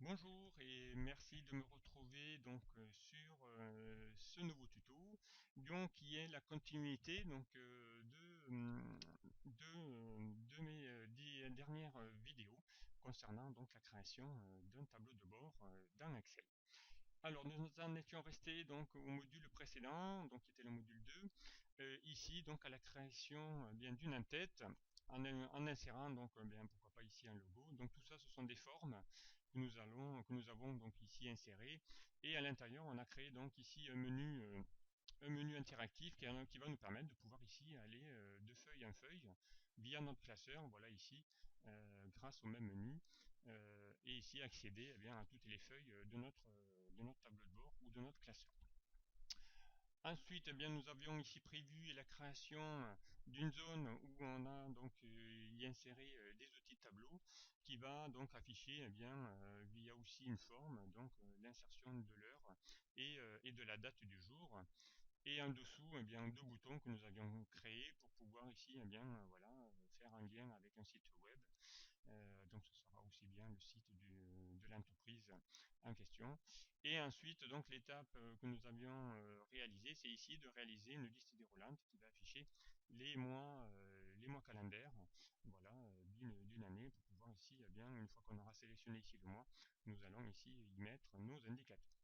Bonjour et merci de me retrouver sur ce nouveau tuto qui est la continuité de mes 10 dernières vidéos concernant la création d'un tableau de bord dans Excel. Alors nous en étions restés au module précédent, qui était le module 2, ici à la création bien d'une en-tête en insérant bien pourquoi pas ici un logo. Donc tout ça ce sont des formes que nous avons ici insérées, et à l'intérieur on a créé ici un menu interactif qui va nous permettre de pouvoir ici aller de feuille en feuille via notre classeur, voilà ici, grâce au même menu, et ici accéder bien à toutes les feuilles de notre tableau de bord ou de notre classeur. Ensuite, bien, nous avions ici prévu la création d'une zone où on a y inséré des outils de tableau qui va afficher via aussi une forme l'insertion de l'heure et de la date du jour. Et en dessous, deux boutons que nous avions créés pour pouvoir ici voilà, faire un lien avec un site web. Donc ce sera aussi bien le site de l'entreprise en question. Et ensuite, l'étape que nous avions réalisée, c'est ici de réaliser une liste déroulante qui va afficher les mois calendaires, voilà, d'une année, pour pouvoir ici, une fois qu'on aura sélectionné ici le mois, nous allons ici y mettre nos indicateurs.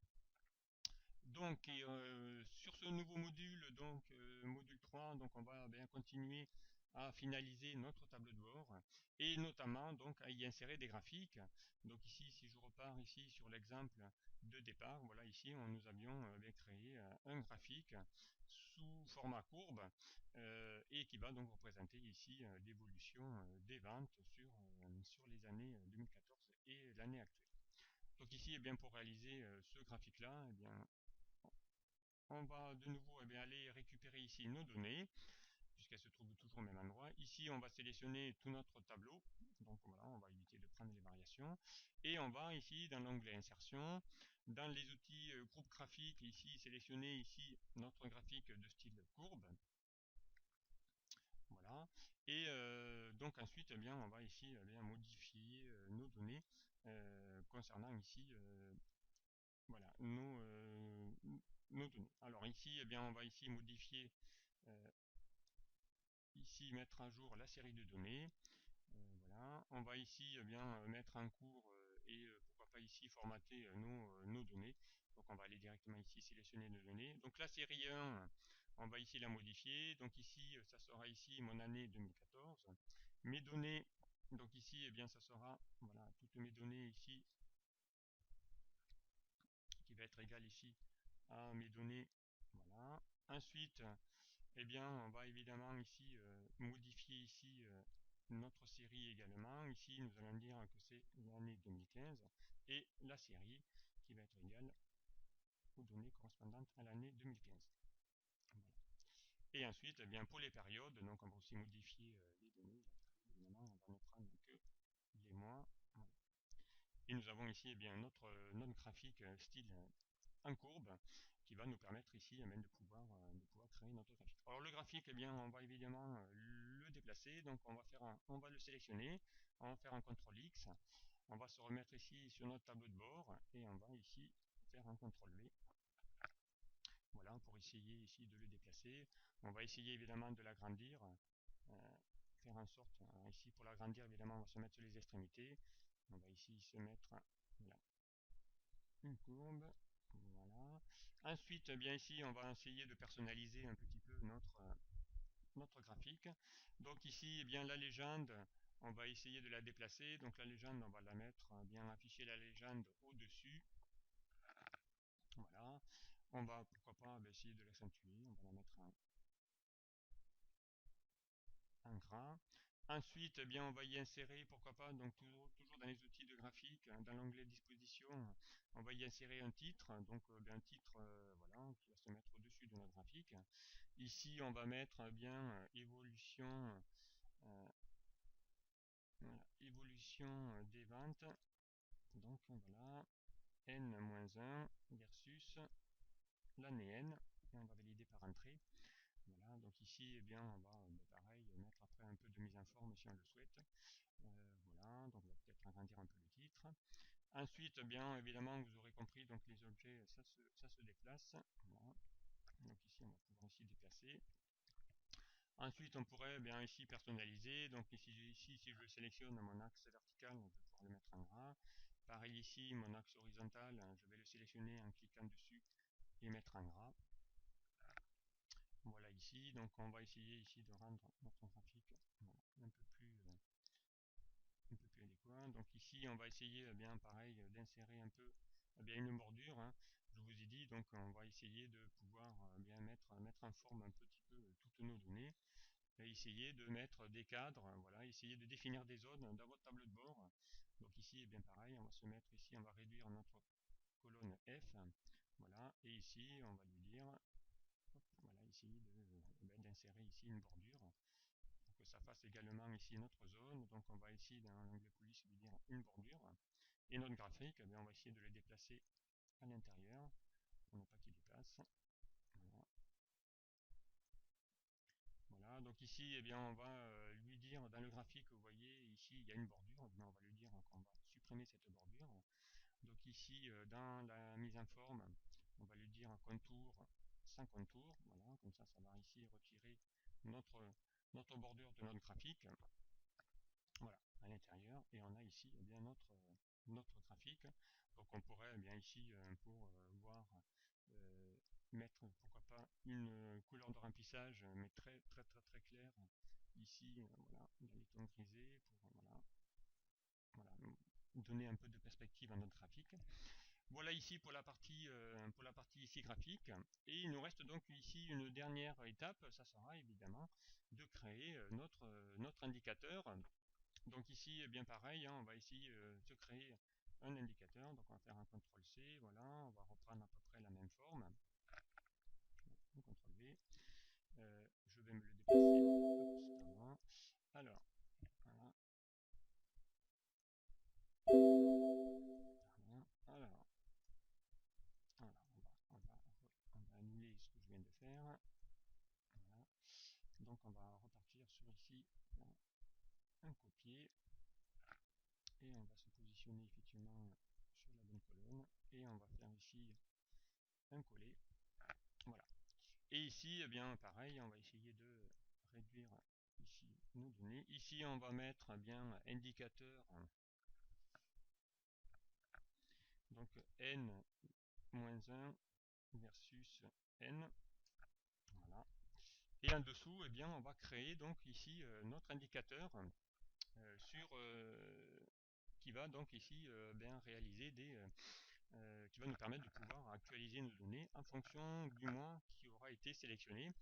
Sur ce nouveau module, module 3, on va bien continuer à finaliser notre tableau de bord et notamment à y insérer des graphiques. Donc ici, si je repars ici sur l'exemple de départ, voilà ici nous avions bien créé un graphique sous format courbe et qui va représenter ici l'évolution des ventes sur les années 2014 et l'année actuelle. Donc ici, pour réaliser ce graphique là, on va de nouveau aller récupérer ici nos données, puisqu'elles se trouvent toujours au même endroit. Ici, on va sélectionner tout notre tableau. Donc voilà, on va éviter de prendre les variations. Et on va ici, dans l'onglet insertion, dans les outils groupe graphique, ici, sélectionner ici notre graphique de style courbe. Voilà. Et ensuite, on va ici modifier nos données concernant ici voilà, nos données. Alors ici, on va ici modifier, ici mettre à jour la série de données. Voilà, on va ici mettre en cours et pourquoi pas ici formater nos données. Donc on va aller directement ici sélectionner nos données. Donc la série 1, on va ici la modifier. Donc ici, ça sera ici mon année 2014. Mes données, donc ici, ça sera voilà toutes mes données ici qui va être égal ici à mes données. Voilà. Ensuite, on va évidemment ici modifier ici notre série également. Ici, nous allons dire que c'est l'année 2015 et la série qui va être égale aux données correspondantes à l'année 2015. Voilà. Et ensuite, pour les périodes, on va aussi modifier les données. Évidemment, on va ne prendre que les mois. Voilà. Et nous avons ici notre graphique style en courbe qui va nous permettre ici de pouvoir créer notre graphique. Alors le graphique, on va évidemment le déplacer. Donc on va le sélectionner, on va faire un CTRL X, on va se remettre ici sur notre tableau de bord et on va ici faire un CTRL V. Voilà, pour essayer ici de le déplacer. On va essayer évidemment de l'agrandir, faire en sorte, ici pour l'agrandir évidemment on va se mettre sur les extrémités. On va ici se mettre voilà, une courbe. Voilà. Ensuite, ici, on va essayer de personnaliser un petit peu notre graphique. Donc ici, la légende, on va essayer de la déplacer. Donc la légende, on va la mettre, afficher la légende au-dessus. Voilà. On va, pourquoi pas, essayer de l'accentuer. On va la mettre en gras. Ensuite, on va y insérer, pourquoi pas, toujours dans les outils de graphique, dans l'onglet disposition, on va y insérer un titre, un titre voilà, qui va se mettre au-dessus de notre graphique. Ici, on va mettre évolution, voilà, évolution des ventes. Donc voilà, N-1 versus l'année N, et on va valider par entrée. Voilà, Voilà, donc ici, eh bien, on va pareil mettre après un peu de mise en forme si on le souhaite. Voilà, donc on va peut-être agrandir un peu le titre. Ensuite, bien évidemment, vous aurez compris, donc les objets, ça se déplace. Voilà. Donc ici, on va pouvoir ici déplacer. Ensuite, on pourrait bien ici personnaliser. Donc ici, si je sélectionne mon axe vertical, je vais pouvoir le mettre en gras. Pareil ici, mon axe horizontal, je vais le sélectionner en cliquant dessus et mettre en gras. Voilà ici, donc on va essayer ici de rendre notre graphique un peu plus adéquat. Donc ici, on va essayer bien pareil d'insérer un peu bien une bordure. Je vous ai dit, donc on va essayer de pouvoir bien mettre en forme un petit peu toutes nos données. Et essayer de mettre des cadres, voilà, essayer de définir des zones dans votre tableau de bord. Donc ici, bien pareil, on va se mettre ici, on va réduire notre colonne F, voilà, et ici, on va lui dire, hop, voilà, essayer d'insérer ici une bordure pour que ça fasse également ici notre zone. Donc on va ici dans l'onglet police lui dire une bordure, et notre graphique, eh bien, on va essayer de le déplacer à l'intérieur pour ne pas qu'il dépasse. Voilà. Voilà, donc ici, eh bien, on va lui dire dans le graphique, vous voyez, ici, il y a une bordure, on va lui dire qu'on va supprimer cette bordure. Donc ici, dans la mise en forme, on va lui dire contour sans contour, voilà, comme ça va ici retirer notre bordure de notre graphique, voilà, à l'intérieur, et on a ici eh bien notre graphique. Donc on pourrait eh bien ici pour voir mettre pourquoi pas une couleur de remplissage mais très claire ici, voilà, dans les tons grisés pour voilà, donner un peu de perspective à notre graphique. Voilà ici pour la partie ici graphique, et il nous reste donc ici une dernière étape, ça sera évidemment de créer notre indicateur. Donc ici, eh bien pareil, on va essayer de créer un indicateur. Donc on va faire un CTRL-C, voilà, on va reprendre à peu près la même forme. Un CTRL-V. Je vais me le déplacer. Pardon. Alors, voilà. Pardon. Alors, on va annuler ce que je viens de faire. Voilà. Donc on va repartir sur ici un copier, et on va se positionner effectivement sur la bonne colonne, et on va faire ici un coller. Voilà. Et ici, eh bien pareil, on va essayer de réduire ici nos données. Ici, on va mettre bien indicateur, donc n-1 versus n. Voilà. Et en dessous, eh bien, on va créer donc ici notre indicateur qui va donc ici bien réaliser qui va nous permettre de pouvoir actualiser nos données en fonction du mois qui aura été sélectionné.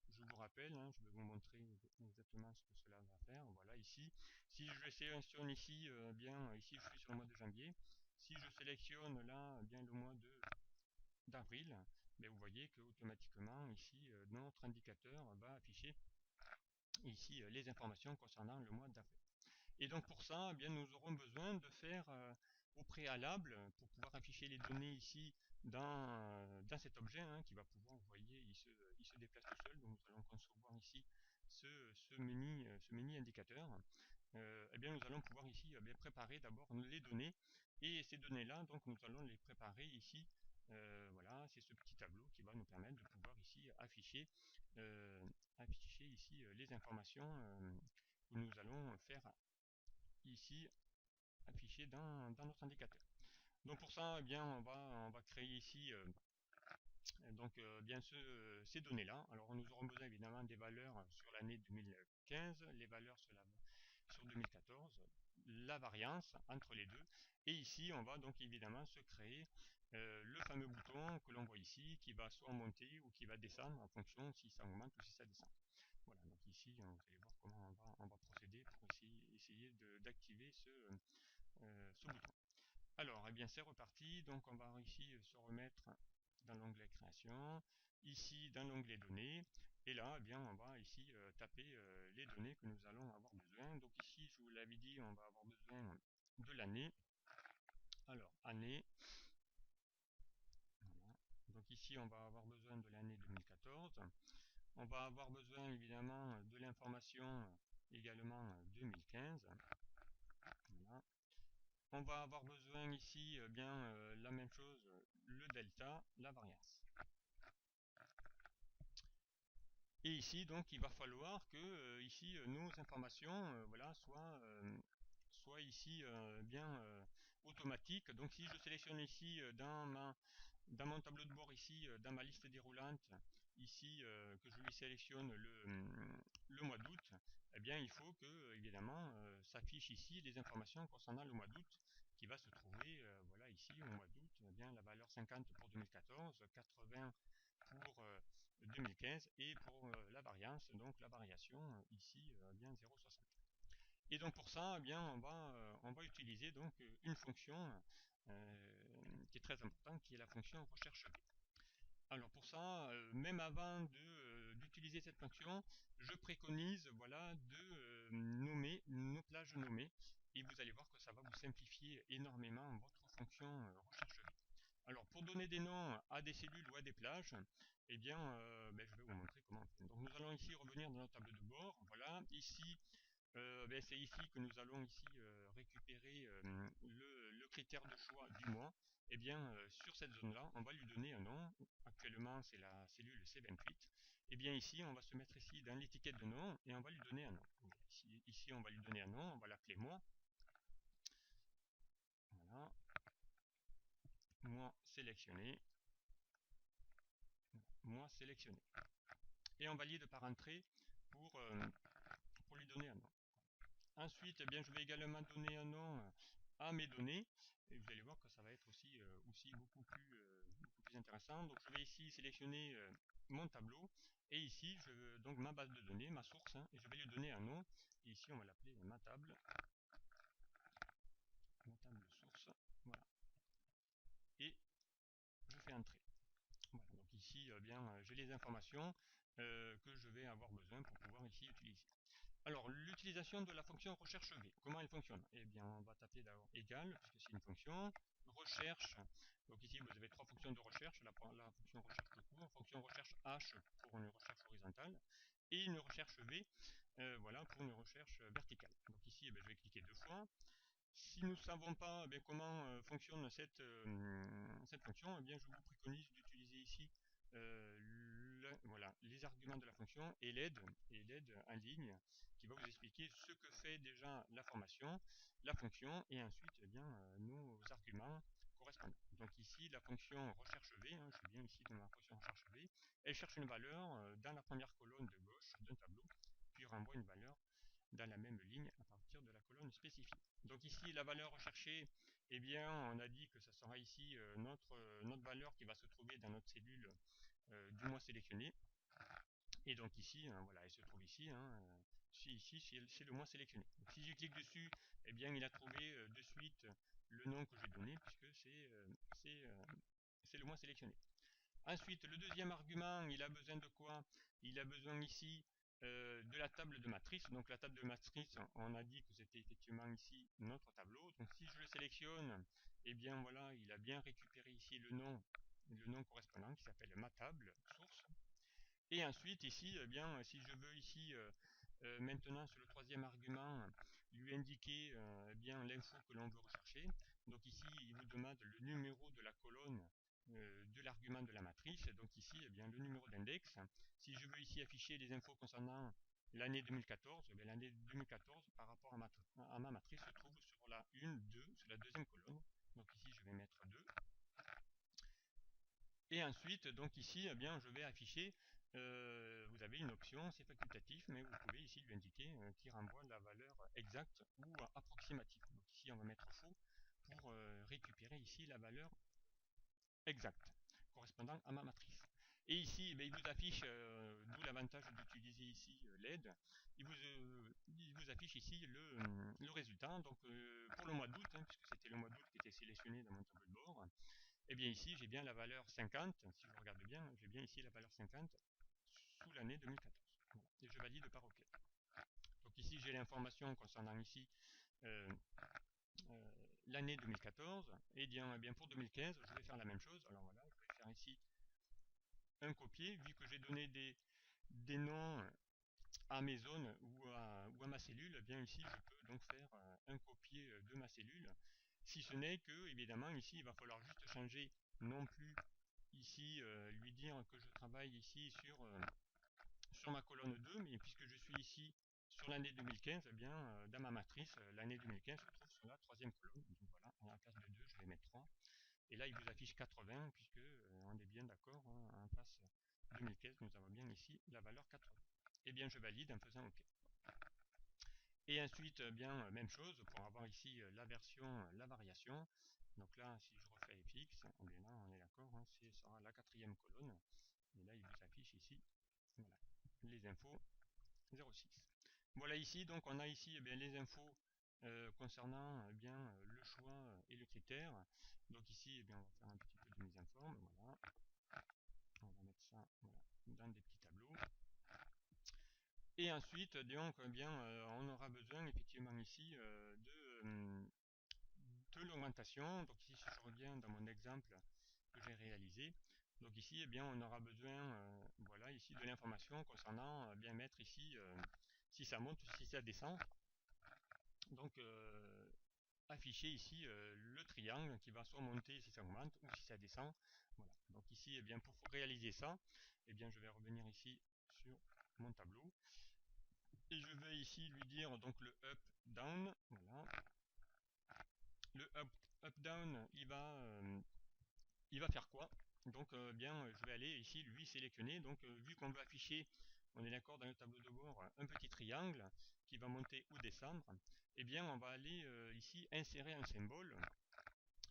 Je vous rappelle, je vais vous montrer exactement ce que cela va faire. Voilà ici, si je sélectionne ici, bien ici je suis sur le mois de janvier. Si je sélectionne là bien le mois d'avril, vous voyez que automatiquement ici notre indicateur va afficher ici les informations concernant le mois d'avril. Et donc pour ça, eh bien, nous aurons besoin de faire au préalable, pour pouvoir afficher les données ici dans cet objet qui va pouvoir, vous voyez, il se déplace tout seul. Donc nous allons concevoir ici ce mini indicateur. Eh bien, nous allons pouvoir ici bien préparer d'abord les données, et ces données là, donc nous allons les préparer ici. Voilà, c'est ce petit tableau qui va nous permettre de pouvoir ici afficher ici les informations que nous allons faire ici affiché dans notre indicateur. Donc pour ça, eh bien, on va créer ici donc bien ces données là. Alors nous aurons besoin évidemment des valeurs sur l'année 2015, les valeurs sur 2014, la variance entre les deux, et ici on va donc évidemment se créer le fameux bouton que l'on voit ici, qui va soit monter ou qui va descendre en fonction si ça augmente ou si ça descend. Voilà, donc ici vous allez voir comment on va procéder pour essayer d'activer ce bouton. Alors, eh bien c'est reparti. Donc on va ici se remettre dans l'onglet création, ici dans l'onglet données, et là eh bien on va ici taper les données que nous allons avoir besoin. Donc ici je vous l'avais dit, on va avoir besoin de l'année. Alors année, voilà. Donc ici on va avoir besoin de l'année 2014. On va avoir besoin évidemment de l'information également 2015. Voilà. On va avoir besoin ici la même chose, le delta, la variance. Et ici donc il va falloir que ici nos informations voilà, soient ici automatiques. Donc si je sélectionne ici dans mon tableau de bord ici, dans ma liste déroulante, ici que je lui sélectionne le mois d'août, eh bien il faut que évidemment s'affiche ici les informations concernant le mois d'août qui va se trouver voilà ici au mois d'août, eh bien la valeur 50 pour 2014, 80 pour 2015 et pour la variance, donc la variation ici bien 0,60. Et donc pour ça, eh bien on va utiliser donc une fonction qui est très importante, qui est la fonction recherche V. Alors pour ça, même avant d'utiliser cette fonction, je préconise voilà, de nommer nos plages nommées, et vous allez voir que ça va vous simplifier énormément votre fonction recherche V. Alors pour donner des noms à des cellules ou à des plages, eh bien je vais vous montrer comment on fait. Donc nous allons ici revenir dans notre tableau de bord. Voilà, ici c'est ici que nous allons ici récupérer le critère de choix du mois. Et bien sur cette zone là on va lui donner un nom. Actuellement c'est la cellule C28. Et bien ici on va se mettre ici dans l'étiquette de nom et on va lui donner un nom. Ici on va lui donner un nom, on va l'appeler mois. Voilà, mois sélectionné, mois sélectionné. Et on valide par entrée pour lui donner un nom. Ensuite, eh bien, je vais également donner un nom à mes données, et vous allez voir que ça va être aussi beaucoup plus intéressant. Donc je vais ici sélectionner mon tableau, et ici donc ma base de données, ma source, hein, et je vais lui donner un nom, et ici on va l'appeler ma table source, voilà, et je fais entrer. Voilà, donc ici j'ai les informations que je vais avoir besoin pour pouvoir ici utiliser. Alors, l'utilisation de la fonction recherche V, comment elle fonctionne? Eh bien, on va taper d'abord égal, puisque c'est une fonction. Recherche, donc ici vous avez trois fonctions de recherche, la fonction recherche tout court, fonction recherche H pour une recherche horizontale, et une recherche V voilà, pour une recherche verticale. Donc ici, je vais cliquer deux fois. Si nous ne savons pas comment fonctionne cette fonction, je vous préconise d'utiliser ici voilà, les arguments de la fonction et l'aide en ligne qui va vous expliquer ce que fait déjà la fonction et ensuite nos arguments correspondants. Donc ici la fonction recherche V, hein, je suis bien ici dans la fonction recherche V, elle cherche une valeur dans la première colonne de gauche d'un tableau, puis renvoie une valeur dans la même ligne à partir de la colonne spécifiée. Donc ici, la valeur recherchée, eh bien, on a dit que ça sera ici notre valeur qui va se trouver dans notre cellule du mois sélectionné. Et donc ici, voilà, elle se trouve ici. Ici, c'est le mois sélectionné. Donc, si je clique dessus, eh bien, il a trouvé de suite le nom que j'ai donné, puisque c'est le mois sélectionné. Ensuite, le deuxième argument, il a besoin de quoi? Il a besoin ici de la table de matrice. Donc la table de matrice, on a dit que c'était effectivement ici notre tableau. Donc si je le sélectionne, eh bien voilà, il a bien récupéré ici le nom correspondant qui s'appelle ma table source. Et ensuite ici, eh bien, si je veux ici maintenant sur le troisième argument lui indiquer l'info que l'on veut rechercher, donc ici il vous demande le numéro de la colonne de l'argument de la matrice, donc ici le numéro d'index. Si je veux ici afficher les infos concernant l'année 2014, l'année 2014 par rapport à ma matrice se trouve sur la 1, 2, sur la deuxième colonne. Donc ici je vais mettre 2. Et ensuite, donc ici, je vais afficher, vous avez une option, c'est facultatif, mais vous pouvez ici lui indiquer qui renvoie la valeur exacte ou approximative. Donc ici, on va mettre faux pour récupérer ici la valeur exacte correspondant à ma matrice. Et ici, il vous affiche, d'où l'avantage d'utiliser ici l'aide, il vous affiche ici le résultat. Donc pour le mois d'août, puisque c'était le mois d'août qui était sélectionné dans mon tableau de bord, et bien ici j'ai bien la valeur 50, si je regarde bien, j'ai bien ici la valeur 50 sous l'année 2014. Voilà. Et je valide par OK. Donc ici j'ai l'information concernant ici l'année 2014, et bien pour 2015 je vais faire la même chose. Alors voilà, je vais faire ici un copier, vu que j'ai donné des noms à mes zones ou à ma cellule, eh bien ici je peux donc faire un copier de ma cellule, si ce n'est que évidemment ici il va falloir juste changer non plus ici lui dire que je travaille ici sur ma colonne 2, mais puisque je suis ici sur l'année 2015, eh bien dans ma matrice l'année 2015 se trouve sur la troisième colonne, donc voilà, à la place de 2 je vais mettre 3, et là il vous affiche 80 puisque on est bien d'accord, hein, en place 2015 nous avons bien ici la valeur 80. Et bien je valide en faisant OK. Et ensuite, bien même chose pour avoir ici la version, la variation. Donc là, si je refais fx, eh bien là on est d'accord, hein, ce sera la quatrième colonne. Et là il vous affiche ici, voilà, les infos 06. Voilà ici, donc on a ici eh bien, les infos concernant eh bien, le choix et le critère. Donc ici, eh bien, on va faire un petit peu de mise en forme. Voilà. On va mettre ça voilà, dans des petits tableaux. Et ensuite, donc, eh bien, on aura besoin effectivement ici de l'augmentation. Donc ici, si je reviens dans mon exemple que j'ai réalisé, donc ici, eh bien, on aura besoin, voilà, ici de l'information concernant bien mettre ici si ça monte ou si ça descend. Donc afficher ici le triangle qui va soit monter si ça augmente ou si ça descend. Voilà. Donc ici, eh bien, pour réaliser ça, eh bien, je vais revenir ici sur mon tableau. Et je vais ici lui dire donc le up down, voilà. Le up down il va faire quoi? Donc bien je vais aller ici lui sélectionner, donc vu qu'on veut afficher, on est d'accord dans le tableau de bord, un petit triangle qui va monter ou descendre, et bien on va aller ici insérer un symbole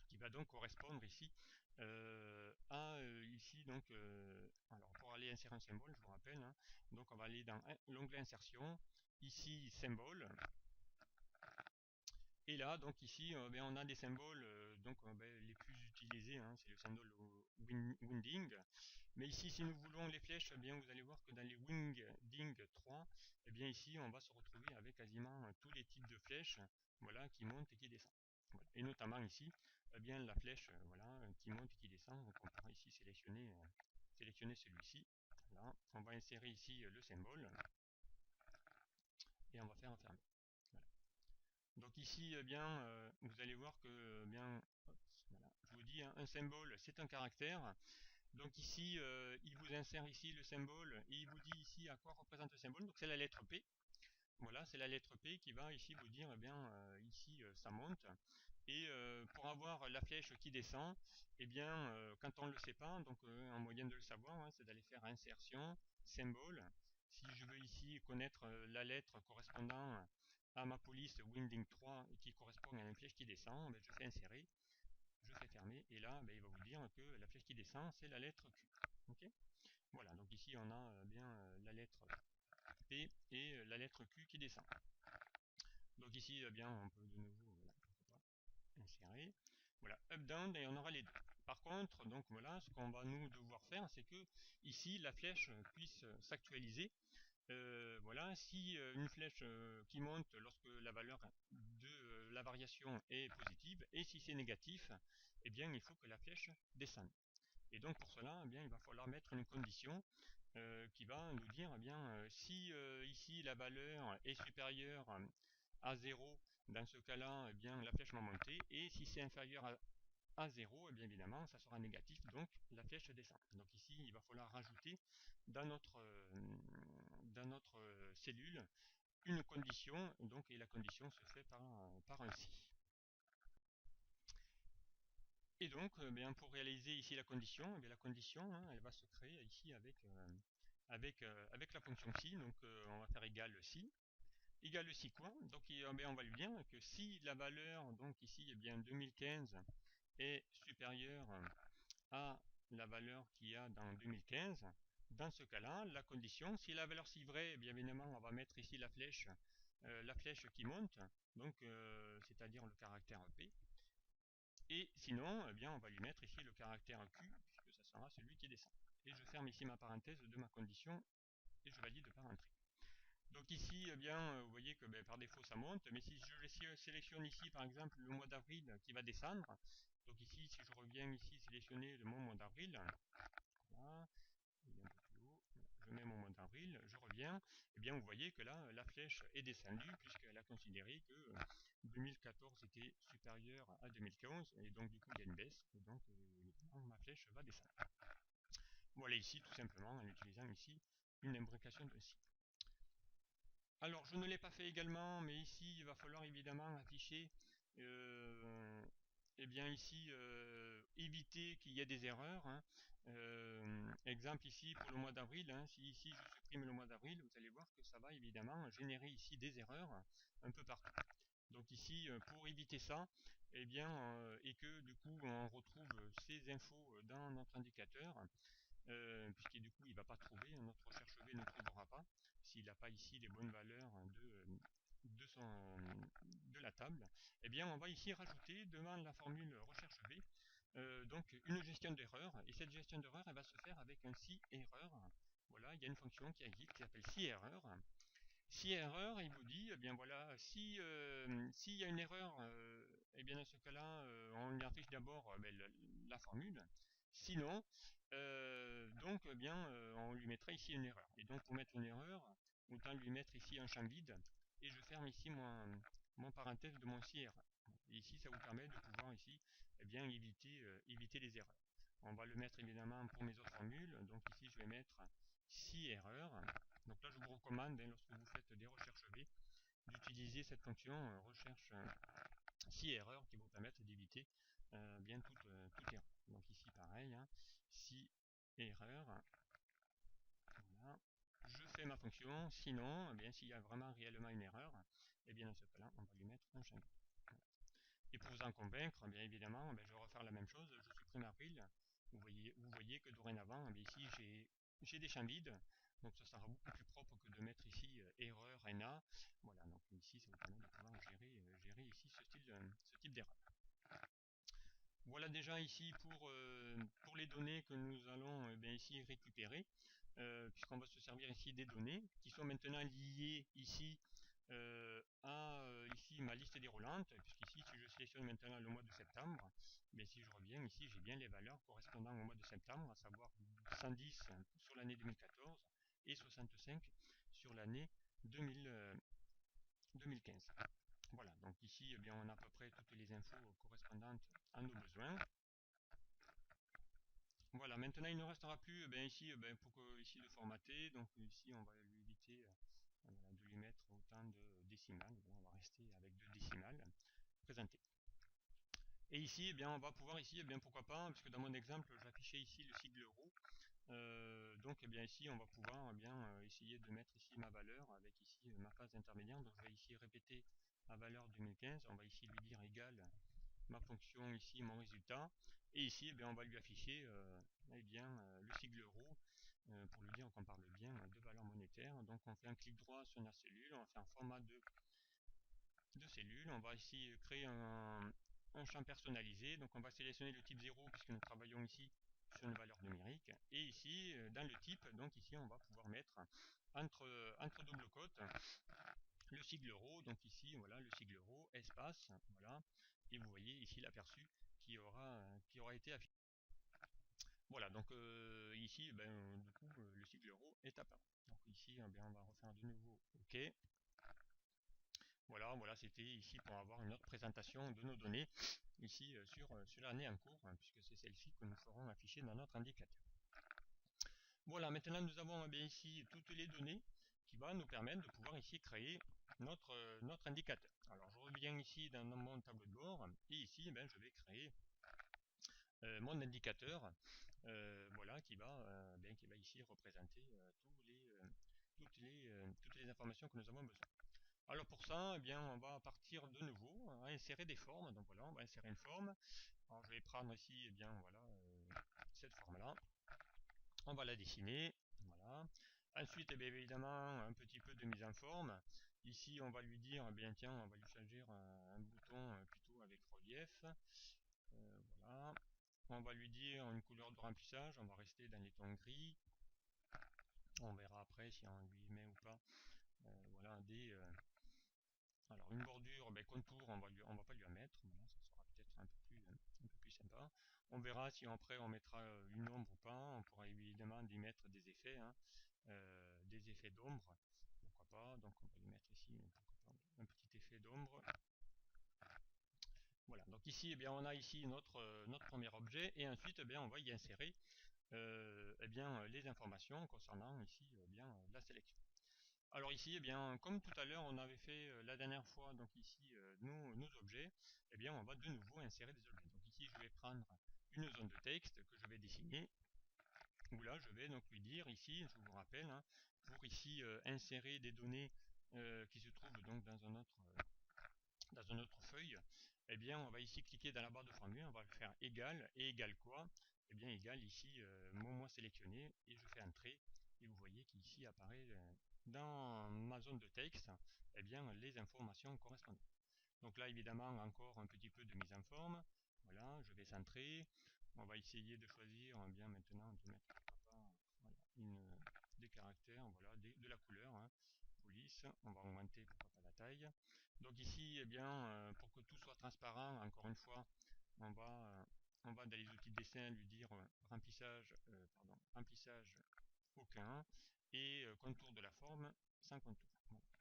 qui va donc correspondre ici à ici donc alors pour aller insérer un symbole je vous rappelle, hein, donc on va aller dans l'onglet insertion, ici symbole. Et là, donc ici, ben, on a des symboles donc, ben, les plus utilisés, hein, c'est le symbole winding. Mais ici, si nous voulons les flèches, eh bien, vous allez voir que dans les winding 3, eh bien, ici, on va se retrouver avec quasiment tous les types de flèches, voilà, qui montent et qui descendent. Voilà. Et notamment ici, eh bien, la flèche, voilà, qui monte et qui descend. Donc, on pourra ici sélectionner celui-ci. Voilà. On va insérer ici le symbole et on va faire enfermer. Voilà. Donc ici, eh bien, vous allez voir que bien, voilà, je vous dis, hein, un symbole, c'est un caractère. Donc ici, il vous insère ici le symbole et il vous dit ici à quoi représente le symbole. Donc c'est la lettre P. Voilà, c'est la lettre P qui va ici vous dire, eh bien, ici ça monte. Et pour avoir la flèche qui descend, eh bien, quand on ne le sait pas, donc un moyen de le savoir, hein, c'est d'aller faire insertion, symbole. Si je veux ici connaître la lettre correspondant à ma police winding 3 et qui correspond à une flèche qui descend, ben, je fais insérer, je fais fermer, et là, ben, il va vous dire que la flèche qui descend, c'est la lettre Q. Okay, voilà, donc ici on a bien la lettre P et la lettre Q qui descend. Donc ici, eh bien, on peut de nouveau, voilà, insérer. Voilà, up down, et on aura les deux. Par contre, donc voilà, ce qu'on va nous devoir faire, c'est que ici la flèche puisse s'actualiser. Voilà, si une flèche qui monte lorsque la valeur de la variation est positive, et si c'est négatif, eh bien il faut que la flèche descende. Et donc pour cela, eh bien, il va falloir mettre une condition qui va nous dire eh bien, si ici la valeur est supérieure à 0, dans ce cas-là, eh bien, la flèche va monter, et si c'est inférieur à 0, et bien évidemment, ça sera négatif, donc la flèche descend. Donc ici, il va falloir rajouter dans notre cellule une condition, donc, et la condition se fait par un si. Et donc, bien, pour réaliser ici la condition, bien, la condition, hein, elle va se créer ici avec la fonction si, donc on va faire égal si. Égal si quoi? Donc on va lui dire que si la valeur, donc ici, eh bien 2015 est supérieure à la valeur qu'il y a dans 2015, dans ce cas-là, la condition, si la valeur c'est vraie, bien évidemment, on va mettre ici la flèche qui monte, donc c'est-à-dire le caractère P. Et sinon, eh bien, on va lui mettre ici le caractère Q, puisque ça sera celui qui descend. Et je ferme ici ma parenthèse de ma condition et je valide par entrée. Donc ici, eh bien, vous voyez que ben, par défaut ça monte, mais si je sélectionne ici par exemple le mois d'avril qui va descendre, donc ici si je reviens ici sélectionner mon mois d'avril, voilà, il est un peu plus haut, je mets mon mois d'avril, bien, eh bien vous voyez que là la flèche est descendue puisqu'elle a considéré que 2014 était supérieur à 2015 et donc du coup il y a une baisse et donc évidemment ma flèche va descendre. Voilà ici tout simplement en utilisant ici une imbrication de scie. Alors je ne l'ai pas fait également, mais ici il va falloir évidemment afficher eh bien ici éviter qu'il y ait des erreurs, hein. Exemple ici pour le mois d'avril, hein, si ici je supprime le mois d'avril, vous allez voir que ça va évidemment générer ici des erreurs un peu partout. Donc ici pour éviter ça, eh bien, et que du coup on retrouve ces infos dans notre indicateur, puisque du coup il ne va pas trouver, notre recherche V ne trouvera pas s'il n'a pas ici les bonnes valeurs de la table. Eh bien on va ici rajouter devant la formule recherche V donc une gestion d'erreur, et cette gestion d'erreur elle va se faire avec un si erreur. Voilà, il y a une fonction qui existe qui s'appelle si erreur. Si erreur, il vous dit, eh bien voilà, si s'il y a une erreur, eh bien dans ce cas-là, on y affiche d'abord la formule. Sinon, donc eh bien, on lui mettra ici une erreur. Et donc pour mettre une erreur, autant lui mettre ici un champ vide, et je ferme ici mon parenthèse de mon si erreur. Et ici, ça vous permet de pouvoir ici, eh bien, éviter les erreurs. On va le mettre évidemment pour mes autres formules. Donc ici, je vais mettre si erreur. Donc là, je vous recommande, hein, lorsque vous faites des recherches V, d'utiliser cette fonction recherche si erreur qui vous permettre d'éviter bien toute erreur. Donc ici, pareil, hein, si erreur. Voilà. Je fais ma fonction, sinon, eh bien, s'il y a vraiment réellement une erreur, eh bien dans ce cas-là, on va lui mettre un champ vide. Voilà. Et pour vous en convaincre, bien évidemment, je vais refaire la même chose, je supprime April. Vous voyez que dorénavant, ici j'ai des champs vides, donc ça sera beaucoup plus propre que de mettre ici erreur NA. Voilà, donc ici ça vous permet de pouvoir gérer ici ce type d'erreur. Voilà déjà ici pour les données que nous allons ici récupérer, puisqu'on va se servir ici des données qui sont maintenant liées ici à ici ma liste déroulante, puisqu'ici si je sélectionne maintenant le mois de septembre, mais si je reviens ici j'ai bien les valeurs correspondant au mois de septembre, à savoir 110 sur l'année 2014 et 65 sur l'année 2015. Voilà, donc ici eh bien, on a à peu près toutes les infos correspondantes à nos besoins. Voilà, maintenant il ne restera plus ici pour ici de formater, donc ici on va lui éviter voilà, de lui mettre autant de décimales, on va rester avec 2 décimales présentées. Et ici, eh bien, on va pouvoir ici, eh bien, pourquoi pas, puisque dans mon exemple, j'affichais ici le sigle euro. Donc, eh bien, ici, on va pouvoir essayer de mettre ici ma valeur avec ici ma phase intermédiaire. Donc, je vais ici répéter ma valeur 2015. On va ici lui dire égal ma fonction ici, mon résultat. Et ici, eh bien, on va lui afficher le sigle euro pour lui dire qu'on parle bien de valeur monétaire. Donc, on fait un clic droit sur la cellule, on fait un format de cellules. On va ici créer un champ personnalisé. Donc on va sélectionner le type 0 puisque nous travaillons ici sur une valeur numérique. Et ici, dans le type, donc ici on va pouvoir mettre entre double cotes le sigle euro. Donc ici, voilà, le sigle euro, espace, voilà. Et vous voyez ici l'aperçu qui aura été affiché. Voilà, donc ici, du coup, le sigle euro est apparu. Donc ici, on va refaire de nouveau OK. Voilà, c'était ici pour avoir une autre présentation de nos données, ici sur l'année en cours, puisque c'est celle-ci que nous ferons afficher dans notre indicateur. Voilà, maintenant nous avons ici toutes les données qui vont nous permettre de pouvoir ici créer notre indicateur. Alors je reviens ici dans mon tableau de bord, et ici je vais créer mon indicateur voilà, qui va ici représenter toutes les informations que nous avons besoin. Alors pour ça, eh bien, on va partir de nouveau, on va insérer des formes. Donc voilà, on va insérer une forme. Alors je vais prendre ici, eh bien, voilà, cette forme-là. On va la dessiner. Voilà. Ensuite, eh bien, évidemment, un petit peu de mise en forme. Ici, on va lui dire, eh bien, tiens, on va lui choisir un bouton plutôt avec relief. Voilà. On va lui dire une couleur de remplissage. On va rester dans les tons gris. On verra après si on lui met ou pas. Voilà, alors une bordure, contour, on va pas lui en mettre, voilà, ça sera peut-être un peu plus sympa. On verra si après on mettra une ombre ou pas, on pourra évidemment y mettre des effets, hein. des effets d'ombre, pourquoi pas. Donc on va lui mettre ici un petit effet d'ombre. Voilà, donc ici on a ici notre premier objet, et ensuite on va y insérer les informations concernant ici la sélection. Alors ici, comme tout à l'heure on avait fait la dernière fois, donc ici nos objets, on va de nouveau insérer des objets. Donc ici je vais prendre une zone de texte que je vais dessiner, où là je vais donc lui dire ici, je vous rappelle, pour ici insérer des données qui se trouvent donc dans une autre feuille, on va ici cliquer dans la barre de formule, on va le faire égal, et égal quoi? Égal ici mon mois sélectionné, et je fais Entrée, et vous voyez qu'ici apparaît dans ma zone de texte les informations correspondantes. Donc là évidemment encore un petit peu de mise en forme. Voilà, je vais centrer. On va essayer de choisir maintenant de mettre des caractères, voilà, de la couleur, police. On va augmenter pourquoi pas la taille. Donc ici pour que tout soit transparent, encore une fois, on va dans les outils de dessin lui dire remplissage aucun, et contour de la forme sans contour. Voilà.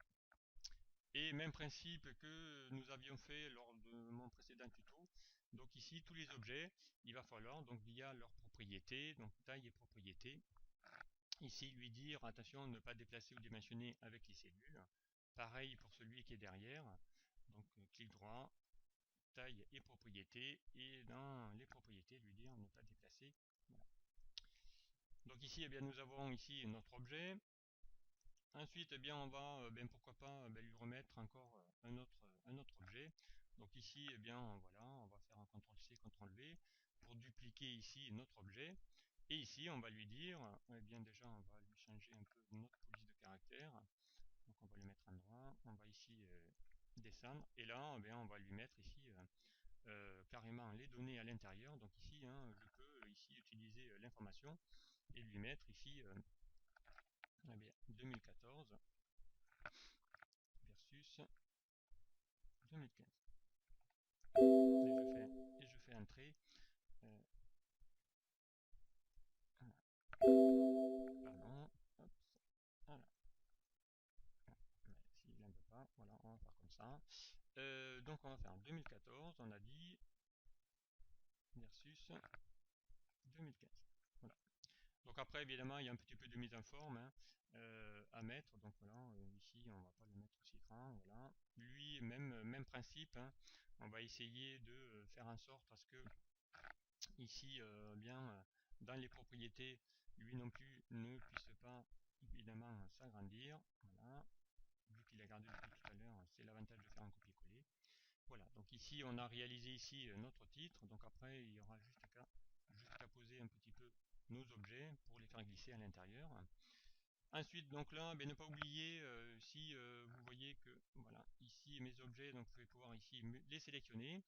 Et même principe que nous avions fait lors de mon précédent tuto. Donc ici tous les objets, il va falloir donc via leurs propriétés, donc taille et propriétés, ici lui dire attention ne pas déplacer ou dimensionner avec les cellules. Pareil pour celui qui est derrière, donc clic droit, taille et propriétés, et dans les propriétés lui dire ne pas déplacer. Voilà. Donc ici nous avons ici notre objet. Ensuite on va pourquoi pas lui remettre encore un autre objet. Donc ici voilà, on va faire un CTRL-C, CTRL-V pour dupliquer ici notre objet. Et ici on va lui dire, déjà on va lui changer un peu notre police de caractère. Donc on va lui mettre un droit, on va ici descendre, et là on va lui mettre ici carrément les données à l'intérieur. Donc ici je peux ici utiliser l'information et lui mettre ici 2014 versus 2015. Et je fais Entrée. Pardon. Hop, voilà. S'il n'en veut pas, voilà, on va faire comme ça. Donc on va faire 2014, on a dit, versus 2015. Voilà. Donc après, évidemment, il y a un petit peu de mise en forme à mettre. Donc voilà, ici, on va pas le mettre aussi grand. Voilà. Lui, même principe. On va essayer de faire en sorte à ce que ici, dans les propriétés, lui non plus ne puisse pas évidemment s'agrandir. Voilà. Vu qu'il a gardé depuis tout à l'heure, c'est l'avantage de faire un copier-coller. Voilà, donc ici on a réalisé ici notre titre, donc après il y aura juste qu'à poser un petit peu nos objets pour les faire glisser à l'intérieur. Ensuite donc là, ne pas oublier si vous voyez que voilà, ici mes objets, donc vous pouvez pouvoir ici les sélectionner,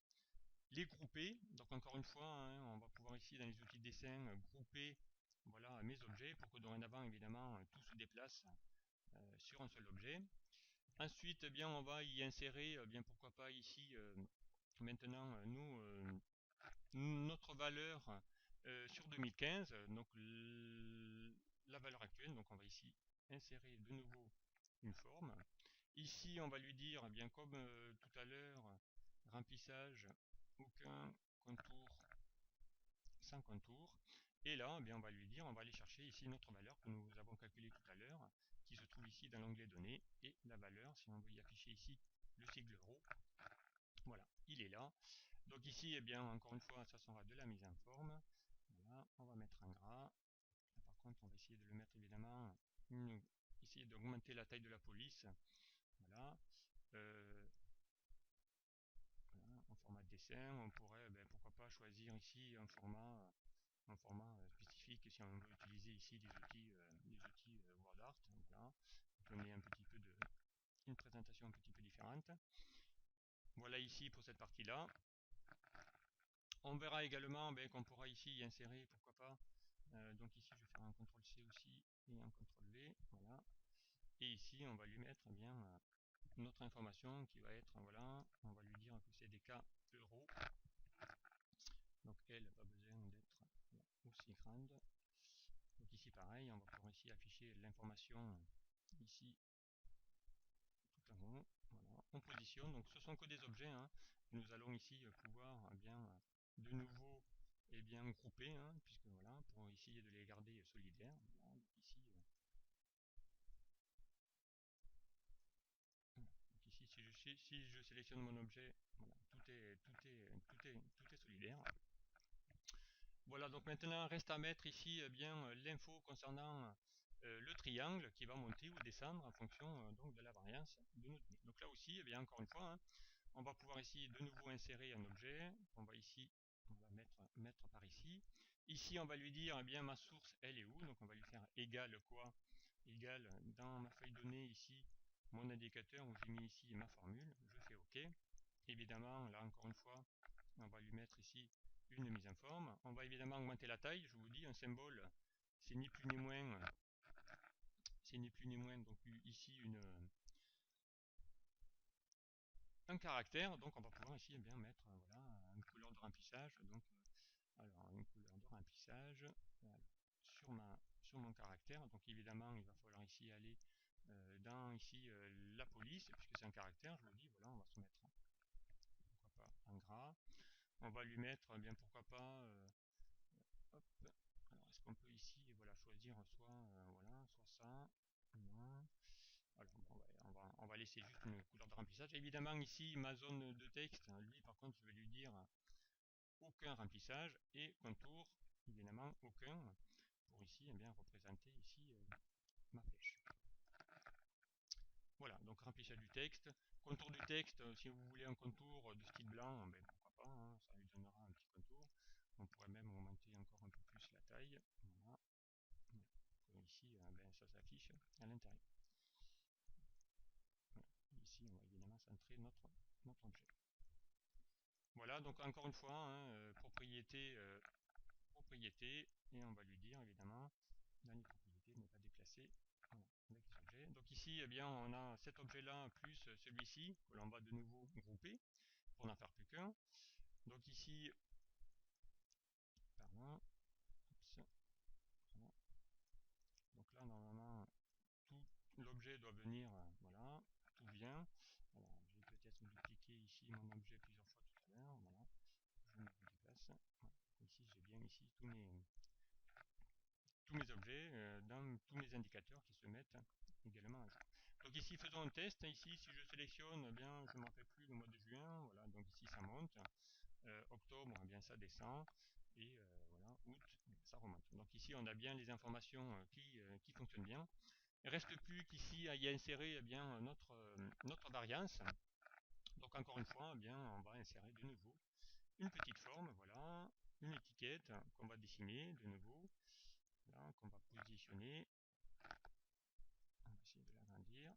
les grouper. Donc encore une fois, on va pouvoir ici dans les outils de dessin grouper voilà, mes objets pour que dorénavant évidemment tout se déplace sur un seul objet. Ensuite, on va y insérer, pourquoi pas ici, maintenant, notre valeur sur 2015, donc la valeur actuelle. Donc on va ici insérer de nouveau une forme. Ici, on va lui dire, comme tout à l'heure, remplissage, aucun contour, sans contour. Et là, on va lui dire, on va aller chercher ici notre valeur que nous avons calculée tout à l'heure, qui se trouve ici dans l'onglet données, et la valeur, si on veut y afficher ici le sigle euro, voilà, il est là. Donc ici, encore une fois, ça sera de la mise en forme. Voilà, on va mettre un gras. Là, par contre, on va essayer de le mettre évidemment, essayer d'augmenter la taille de la police. Voilà. Voilà, en format de dessin, on pourrait, pourquoi pas choisir ici un format spécifique si on veut utiliser ici les outils WordArt. Voilà, donner un petit peu une présentation un petit peu différente. Voilà ici pour cette partie là. On verra également qu'on pourra ici y insérer, pourquoi pas. Donc ici je vais faire un CTRL-C aussi et un CTRL-V. Voilà. Et ici on va lui mettre notre information qui va être, voilà, on va lui dire que c'est des cas euros. Donc elle n'a pas besoin d'être aussi grande. Donc ici pareil, on va pouvoir ici afficher l'information ici tout en haut. Voilà, on positionne, donc ce sont que des objets, hein. Nous allons ici pouvoir de nouveau grouper, hein, puisque voilà, pour essayer de les garder solidaires. Voilà, donc ici, donc ici si je sélectionne mon objet, voilà, tout est solidaire. Voilà, donc maintenant reste à mettre ici l'info concernant le triangle qui va monter ou descendre en fonction donc de la variance de nos données. Donc là aussi, encore une fois, hein, on va pouvoir ici de nouveau insérer un objet. On va ici, on va mettre par ici. Ici, on va lui dire, ma source, elle est où? Donc on va lui faire égal quoi? Égal dans ma feuille de données ici, mon indicateur où j'ai mis ici ma formule. Je fais OK. Évidemment, là encore une fois, on va lui mettre ici une mise en forme. On va évidemment augmenter la taille. Je vous dis, un symbole, c'est ni plus ni moins, donc ici un caractère. Donc on va pouvoir ici mettre voilà, une couleur de remplissage. Donc alors une couleur de remplissage sur mon caractère. Donc évidemment, il va falloir ici aller dans la police, puisque c'est un caractère. Je vous dis, voilà, on va se mettre pourquoi pas en gras. On va lui mettre, pourquoi pas, hop. Alors est-ce qu'on peut ici, voilà, choisir soit ça, non. Alors bon, on va laisser juste une couleur de remplissage. Évidemment ici ma zone de texte, lui par contre je vais lui dire aucun remplissage et contour, évidemment aucun, pour ici représenter ici ma flèche. Voilà, donc remplissage du texte. Contour du texte, si vous voulez un contour de style blanc, pourquoi pas, hein, ça lui donnera un petit contour. On pourrait même augmenter encore un peu plus la taille. Voilà. Voilà. Ici, ça s'affiche à l'intérieur. Voilà. Ici, on va évidemment centrer notre objet. Voilà, donc encore une fois, hein, propriété, et on va lui dire évidemment, dans les propriétés, ne pas déplacer. Voilà, avec les objets. Donc ici, on a cet objet-là plus celui-ci, que l'on va de nouveau grouper, pour n'en faire plus qu'un. Donc ici, pardon, voilà. Donc là, normalement, tout l'objet doit venir, voilà, tout vient. Alors, je vais peut-être dupliquer ici mon objet plusieurs fois tout à l'heure, voilà, je me déplace. Voilà. Ici, j'ai bien ici tous mes objets, dans tous mes indicateurs qui se mettent également à jour. Donc ici, faisons un test. Ici, si je sélectionne, je ne m'en rappelle plus le mois de juin, voilà, donc ici ça monte. Octobre, ça descend. Et voilà, août, ça remonte. Donc ici, on a bien les informations qui fonctionnent bien. Il ne reste plus qu'ici à y insérer notre variance. Donc encore une fois, on va insérer de nouveau une petite forme, voilà, une étiquette qu'on va dessiner de nouveau, voilà, qu'on va positionner. On va essayer de l'agrandir.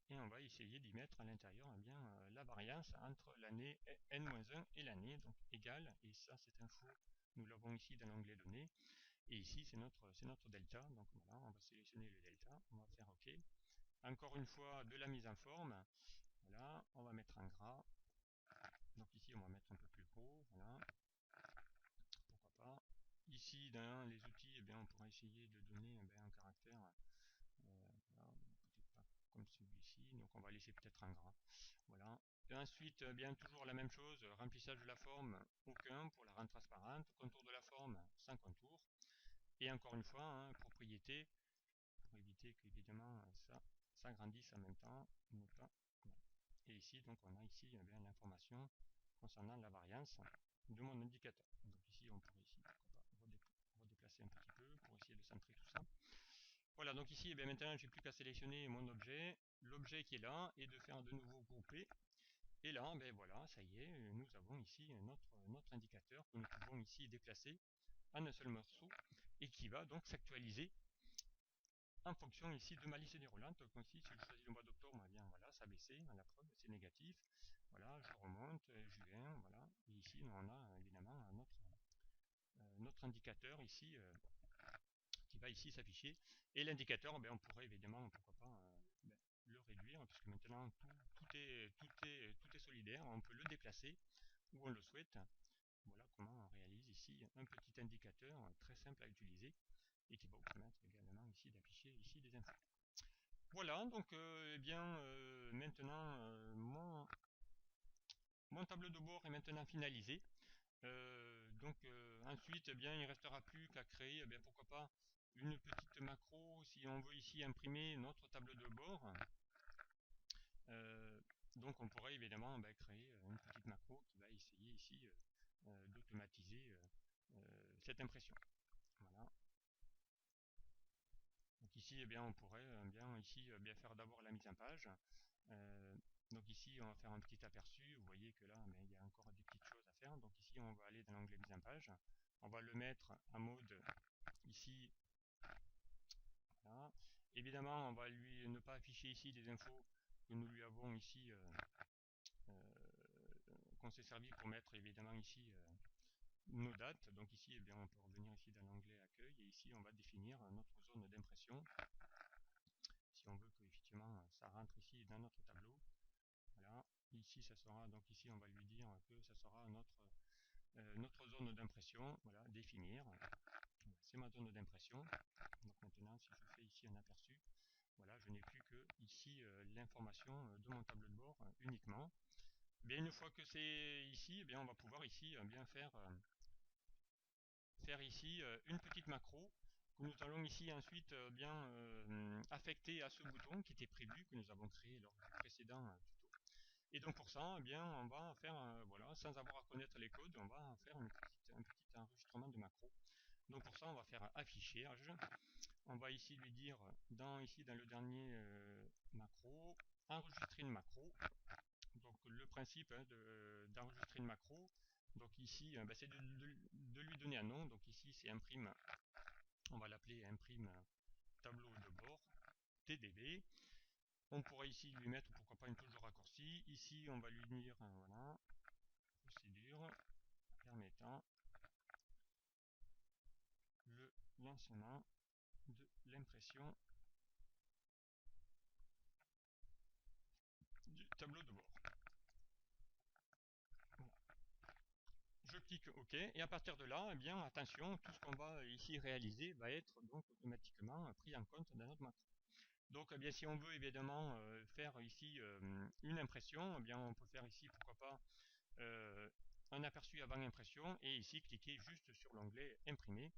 Et on va essayer d'y mettre à l'intérieur la variance entre l'année N-1 et l'année, donc égale, et ça cette info, nous l'avons ici dans l'onglet données, et ici c'est notre delta, donc voilà, on va sélectionner le delta, on va faire OK. Encore une fois, de la mise en forme, voilà, on va mettre en gras, donc ici on va mettre un peu plus gros, voilà, pourquoi pas. Ici dans les outils, on pourra essayer de donner un caractère, voilà, peut-être pas comme celui-ci, donc on va laisser peut-être un gras, voilà. Et ensuite, toujours la même chose, remplissage de la forme, aucun pour la rendre transparente, contour de la forme, sans contour, et encore une fois, hein, propriété, pour éviter qu'évidemment ça s'agrandisse en même temps, ne pas, voilà. Et ici, donc on a ici l'information concernant la variance de mon indicateur. Donc ici, on pourrait ici, pourquoi pas, redéplacer un petit peu pour essayer de centrer tout ça. Voilà, donc ici, maintenant, j'ai plus qu'à sélectionner mon objet, l'objet qui est là, et de faire de nouveau grouper. Et là, voilà, ça y est, nous avons ici notre indicateur que nous pouvons ici déplacer en un seul morceau et qui va donc s'actualiser en fonction ici de ma liste déroulante. Donc ici, si je choisis le mois d'octobre, voilà, ça a baissé, la preuve, c'est négatif. Voilà, je remonte, juin, voilà, et ici, on a évidemment notre indicateur ici qui va ici s'afficher. Et l'indicateur, on pourrait évidemment, pourquoi pas, le réduire, puisque maintenant tout est solidaire, on peut le déplacer où on le souhaite. Voilà comment on réalise ici un petit indicateur très simple à utiliser et qui va vous permettre également ici d'afficher ici les infos. Voilà, donc maintenant mon tableau de bord est maintenant finalisé. Ensuite, il ne restera plus qu'à créer, pourquoi pas, une petite macro si on veut ici imprimer notre tableau de bord. Donc on pourrait évidemment créer une petite macro qui va essayer ici d'automatiser cette impression. Voilà. Donc ici, on pourrait ici faire d'abord la mise en page. Donc ici, on va faire un petit aperçu. Vous voyez que là, il y a encore des petites choses à faire. Donc ici, on va aller dans l'onglet mise en page. On va le mettre en mode ici. Voilà. Évidemment, on va lui ne pas afficher ici les infos que nous lui avons ici, qu'on s'est servi pour mettre évidemment ici nos dates. Donc ici, on peut revenir ici dans l'onglet accueil et ici, on va définir notre zone d'impression. Si on veut que effectivement ça rentre ici dans notre tableau. Voilà, ici ça sera, donc ici on va lui dire que ça sera notre zone d'impression. Voilà, définir. C'est ma zone d'impression. Donc maintenant, si je fais ici un aperçu, voilà, je n'ai plus que ici l'information de mon tableau de bord uniquement. Une fois que c'est ici, on va pouvoir ici faire ici une petite macro que nous allons ici ensuite affecter à ce bouton qui était prévu, que nous avons créé lors du précédent tuto. Et donc pour ça, on va faire, voilà, sans avoir à connaître les codes, on va faire un petit enregistrement de macro. Donc pour ça, on va faire affichage. On va ici lui dire, ici dans le dernier macro, enregistrer une macro. Donc le principe d'enregistrer une macro, donc ici, c'est de lui donner un nom. Donc ici, c'est imprime, on va l'appeler imprime tableau de bord, TDB. On pourrait ici lui mettre, pourquoi pas, une touche de raccourci. Ici, on va lui dire, voilà, procédure permettant le lancement de l'impression du tableau de bord. Voilà. Je clique OK et à partir de là, attention, tout ce qu'on va ici réaliser va être donc automatiquement pris en compte dans notre macro. Donc si on veut évidemment faire ici une impression, on peut faire ici, pourquoi pas, un aperçu avant impression et ici cliquer juste sur l'onglet imprimer.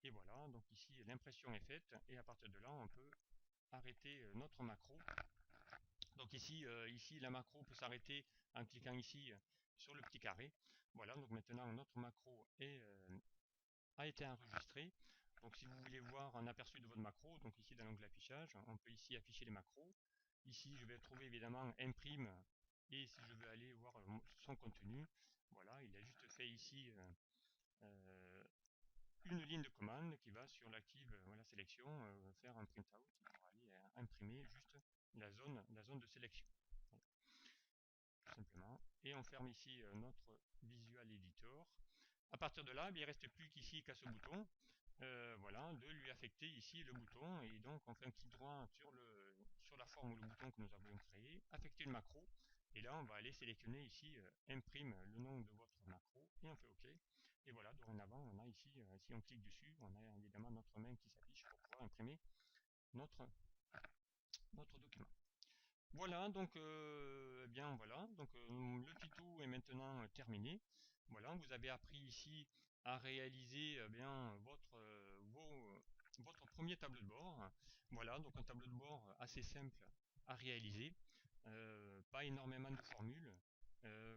Et voilà, donc ici l'impression est faite et à partir de là, on peut arrêter notre macro. Donc ici la macro peut s'arrêter en cliquant ici sur le petit carré. Voilà, donc maintenant notre macro a été enregistré. Donc si vous voulez voir un aperçu de votre macro, donc ici dans l'onglet affichage, on peut ici afficher les macros. Ici je vais trouver évidemment imprime et si je veux aller voir son contenu, voilà, il a juste fait ici une ligne de commande qui va sur l'active sélection faire un printout pour aller imprimer juste la zone de sélection. Voilà. Tout simplement. Et on ferme ici notre Visual Editor. À partir de là, il ne reste plus qu'ici qu'à ce bouton, voilà, de lui affecter ici le bouton. Et donc on fait un clic droit sur la forme ou le bouton que nous avons créé, affecter une macro. Et là, on va aller sélectionner ici imprime le nom de votre macro et on fait OK. Et voilà, dorénavant, on a ici, si on clique dessus, on a évidemment notre main qui s'affiche pour pouvoir imprimer notre document. Voilà, donc voilà, donc le tuto est maintenant terminé. Voilà, vous avez appris ici à réaliser votre premier tableau de bord. Voilà, donc un tableau de bord assez simple à réaliser, pas énormément de formules.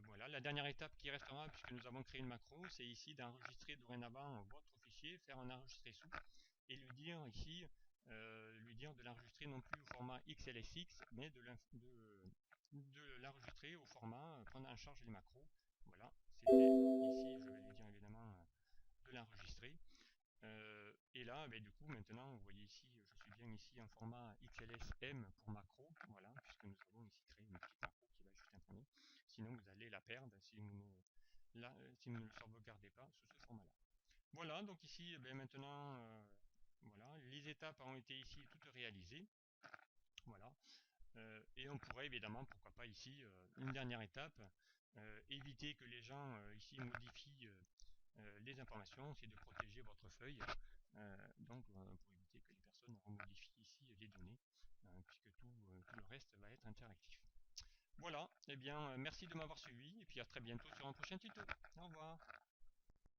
Voilà, la dernière étape qui restera, puisque nous avons créé une macro, c'est ici d'enregistrer dorénavant votre fichier, faire un enregistré sous, et lui dire ici lui dire de l'enregistrer non plus au format XLSX, mais de l'enregistrer au format prenant en charge les macros. Voilà, c'était ici, je vais lui dire évidemment de l'enregistrer. Et là, du coup, maintenant, vous voyez ici, je suis bien ici en format XLSM pour macro, voilà, puisque nous avons ici créé une petite macro qui va juste imprimer. Sinon, vous allez la perdre si vous ne le sauvegardez pas sous ce format-là. Voilà, donc ici, maintenant, voilà, les étapes ont été ici toutes réalisées. Voilà. Et on pourrait évidemment, pourquoi pas ici, une dernière étape, éviter que les gens ici modifient les informations, c'est de protéger votre feuille. donc pour éviter que les personnes remodifient ici les données, puisque tout le reste va être interactif. Voilà, eh bien merci de m'avoir suivi, et puis à très bientôt sur un prochain tuto. Au revoir.